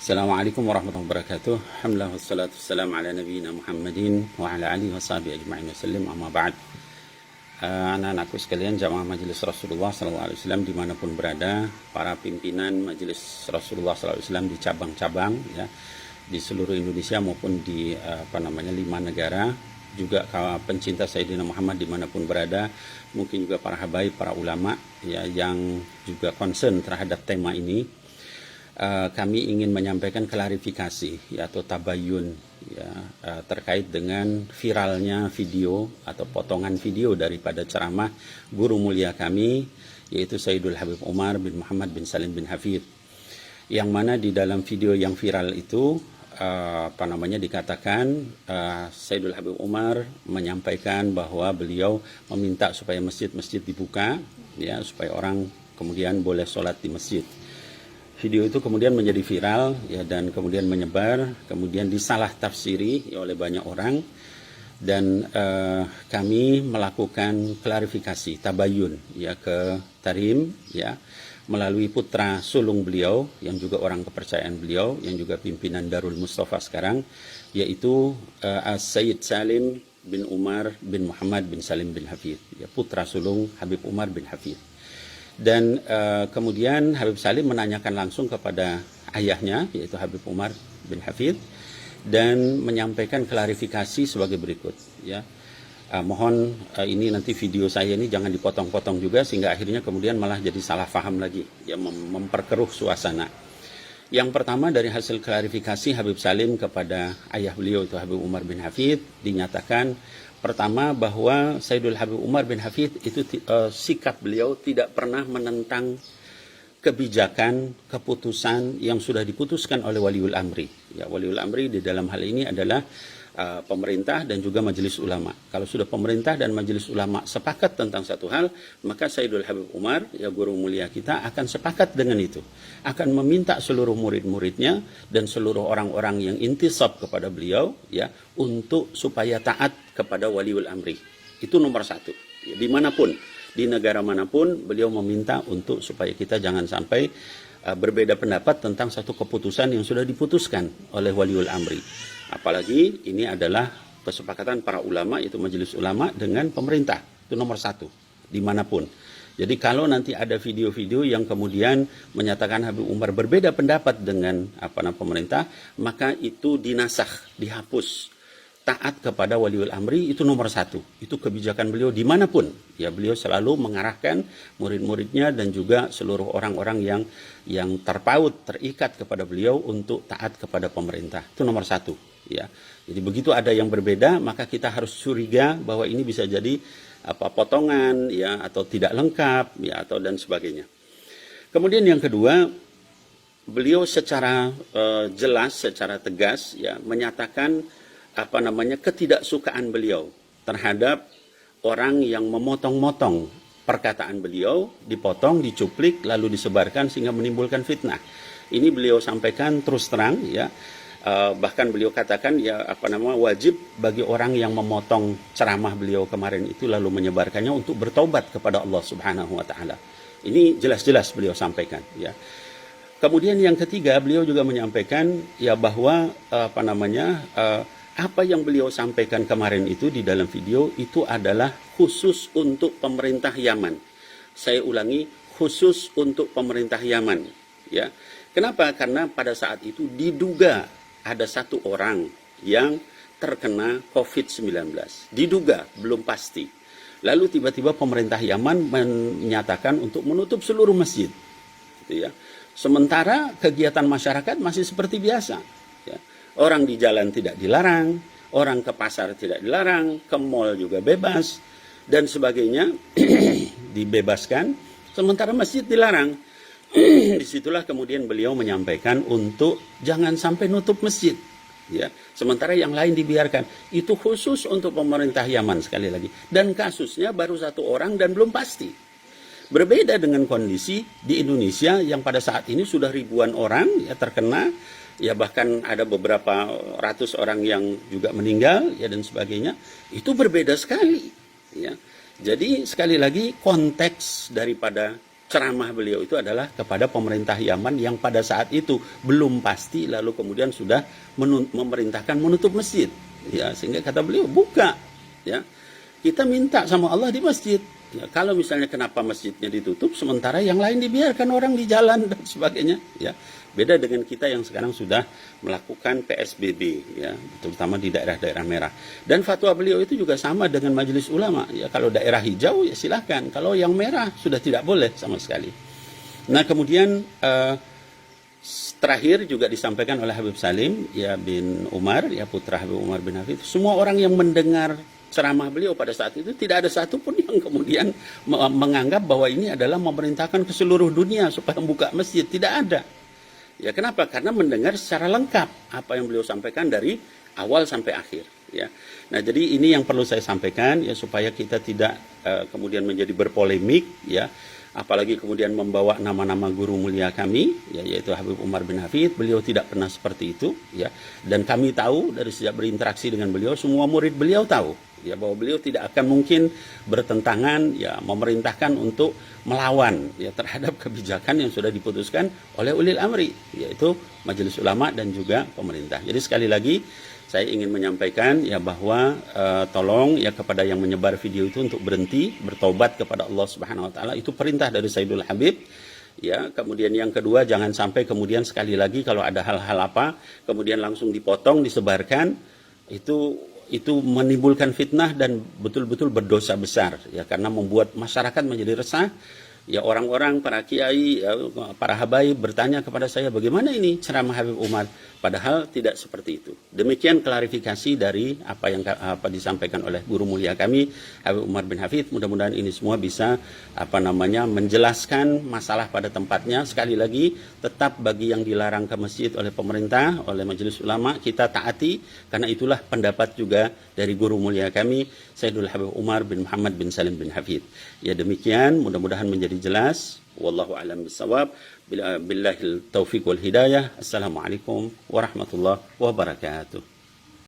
Assalamualaikum warahmatullahi wabarakatuh. Alhamdulillah wassalatu wassalamu ala nabiyyina Muhammadin wa ala alihi wa sahbihi ajma'in wasallim, amma ba'd. Anak-anakku sekalian, jamaah majelis Rasulullah SAW dimanapun berada, para pimpinan majelis Rasulullah SAW di cabang-cabang ya, di seluruh Indonesia maupun di 5 negara, juga pencinta Sayyidina Muhammad dimanapun berada, mungkin juga para habaib, para ulama ya, yang juga concern terhadap tema ini. Kami ingin menyampaikan klarifikasi ya, atau tabayun ya, terkait dengan viralnya video atau potongan video daripada ceramah guru mulia kami, yaitu Sayyidul Habib Umar bin Muhammad bin Salim bin Hafid, yang mana di dalam video yang viral itu dikatakan Sayyidul Habib Umar menyampaikan bahwa beliau meminta supaya masjid-masjid dibuka ya, supaya orang kemudian boleh sholat di masjid. Video itu kemudian menjadi viral ya, dan kemudian menyebar, kemudian disalah tafsiri ya, oleh banyak orang, dan kami melakukan klarifikasi tabayun ya ke Tarim ya, melalui putra sulung beliau yang juga orang kepercayaan beliau, yang juga pimpinan Darul Mustafa sekarang, yaitu Sayyid Salim bin Umar bin Muhammad bin Salim bin Hafid ya, putra sulung Habib Umar bin Hafid. Dan kemudian Habib Salim menanyakan langsung kepada ayahnya, yaitu Habib Umar bin Hafid, dan menyampaikan klarifikasi sebagai berikut ya. Mohon ini nanti video saya ini jangan dipotong-potong juga, sehingga akhirnya kemudian malah jadi salah paham lagi ya, memperkeruh suasana. Yang pertama, dari hasil klarifikasi Habib Salim kepada ayah beliau, itu Habib Umar bin Hafid, dinyatakan pertama bahwa Sayyidul Habib Umar bin Hafid itu sikap beliau tidak pernah menentang kebijakan, keputusan yang sudah diputuskan oleh Waliul Amri. Ya, Waliul Amri di dalam hal ini adalah pemerintah dan juga majelis ulama. Kalau sudah pemerintah dan majelis ulama sepakat tentang satu hal, maka Sayyidul Habib Umar, ya guru mulia kita, akan sepakat dengan itu. Akan meminta seluruh murid-muridnya dan seluruh orang-orang yang intisab kepada beliau ya, untuk supaya taat kepada Waliul Amri. Itu nomor satu. Ya, dimanapun, di negara manapun, beliau meminta untuk supaya kita jangan sampai berbeda pendapat tentang satu keputusan yang sudah diputuskan oleh Waliul Amri. Apalagi ini adalah kesepakatan para ulama, itu majelis ulama dengan pemerintah. Itu nomor satu, dimanapun. Jadi kalau nanti ada video-video yang kemudian menyatakan Habib Umar berbeda pendapat dengan pemerintah, maka itu dinasakh, dihapus. Taat kepada Waliul Amri itu nomor satu. Itu kebijakan beliau dimanapun. Ya, beliau selalu mengarahkan murid-muridnya dan juga seluruh orang-orang yang terpaut, terikat kepada beliau untuk taat kepada pemerintah. Itu nomor satu. Ya, jadi begitu ada yang berbeda, maka kita harus curiga bahwa ini bisa jadi potongan ya, atau tidak lengkap ya, atau dan sebagainya. Kemudian yang kedua, beliau secara jelas, secara tegas ya, menyatakan ketidaksukaan beliau terhadap orang yang memotong-motong perkataan beliau, dipotong, dicuplik, lalu disebarkan sehingga menimbulkan fitnah. Ini beliau sampaikan terus terang ya. Bahkan beliau katakan ya wajib bagi orang yang memotong ceramah beliau kemarin itu lalu menyebarkannya untuk bertobat kepada Allah Subhanahu wa taala. Ini jelas-jelas beliau sampaikan ya. Kemudian yang ketiga, beliau juga menyampaikan ya bahwa apa yang beliau sampaikan kemarin itu di dalam video itu adalah khusus untuk pemerintah Yaman. Saya ulangi, khusus untuk pemerintah Yaman ya. Kenapa? Karena pada saat itu diduga ada satu orang yang terkena COVID-19. Diduga, belum pasti. Lalu tiba-tiba pemerintah Yaman menyatakan untuk menutup seluruh masjid. Gitu ya. Sementara kegiatan masyarakat masih seperti biasa. Ya. Orang di jalan tidak dilarang, orang ke pasar tidak dilarang, ke mall juga bebas, dan sebagainya dibebaskan, sementara masjid dilarang. Disitulah kemudian beliau menyampaikan untuk jangan sampai nutup masjid ya, sementara yang lain dibiarkan. Itu khusus untuk pemerintah Yaman, sekali lagi, dan kasusnya baru satu orang dan belum pasti. Berbeda dengan kondisi di Indonesia yang pada saat ini sudah ribuan orang ya terkena ya, bahkan ada beberapa ratus orang yang juga meninggal ya, dan sebagainya. Itu berbeda sekali ya. Jadi sekali lagi konteks daripada ceramah beliau itu adalah kepada pemerintah Yaman yang pada saat itu belum pasti, lalu kemudian sudah memerintahkan menutup masjid. Ya, sehingga kata beliau, buka. Ya, kita minta sama Allah di masjid. Ya, kalau misalnya kenapa masjidnya ditutup sementara yang lain dibiarkan orang di jalan dan sebagainya. Ya, beda dengan kita yang sekarang sudah melakukan PSBB, ya, terutama di daerah-daerah merah. Dan fatwa beliau itu juga sama dengan majelis ulama. Ya, kalau daerah hijau ya silahkan. Kalau yang merah sudah tidak boleh sama sekali. Nah, kemudian terakhir juga disampaikan oleh Habib Salim ya bin Umar, ya putra Habib Umar bin Hafid. Semua orang yang mendengar ceramah beliau pada saat itu tidak ada satupun yang kemudian menganggap bahwa ini adalah memerintahkan ke seluruh dunia supaya membuka masjid. Tidak ada. Ya, kenapa? Karena mendengar secara lengkap apa yang beliau sampaikan dari awal sampai akhir. Ya. Nah, jadi ini yang perlu saya sampaikan ya supaya kita tidak kemudian menjadi berpolemik, ya. Apalagi kemudian membawa nama-nama guru mulia kami, ya, yaitu Habib Umar bin Hafid. Beliau tidak pernah seperti itu, ya. Dan kami tahu dari sejak berinteraksi dengan beliau, semua murid beliau tahu, ya, bahwa beliau tidak akan mungkin bertentangan, ya, memerintahkan untuk melawan, ya, terhadap kebijakan yang sudah diputuskan oleh ulil amri, yaitu majelis ulama dan juga pemerintah. Jadi sekali lagi saya ingin menyampaikan ya bahwa tolong ya kepada yang menyebar video itu untuk berhenti, bertobat kepada Allah Subhanahu wa taala. Itu perintah dari Sayyidul Habib. Ya, kemudian yang kedua, jangan sampai kemudian sekali lagi kalau ada hal-hal apa kemudian langsung dipotong, disebarkan, itu menimbulkan fitnah dan betul-betul berdosa besar, ya, karena membuat masyarakat menjadi resah. Ya, orang-orang, para kiai, ya, para habaib bertanya kepada saya, bagaimana ini ceramah Habib Umar? Padahal tidak seperti itu. Demikian klarifikasi dari apa yang disampaikan oleh guru mulia kami, Habib Umar bin Hafid. Mudah-mudahan ini semua bisa menjelaskan masalah pada tempatnya. Sekali lagi, tetap bagi yang dilarang ke masjid oleh pemerintah, oleh majelis ulama, kita taati, karena itulah pendapat juga dari guru mulia kami, Sayyidul Habib Umar bin Muhammad bin Salim bin Hafid. Ya, demikian, mudah-mudahan menjadi jelas. Wallahu a'lam bissawab. Billahil taufiq wal hidayah. Assalamualaikum warahmatullahi wabarakatuh.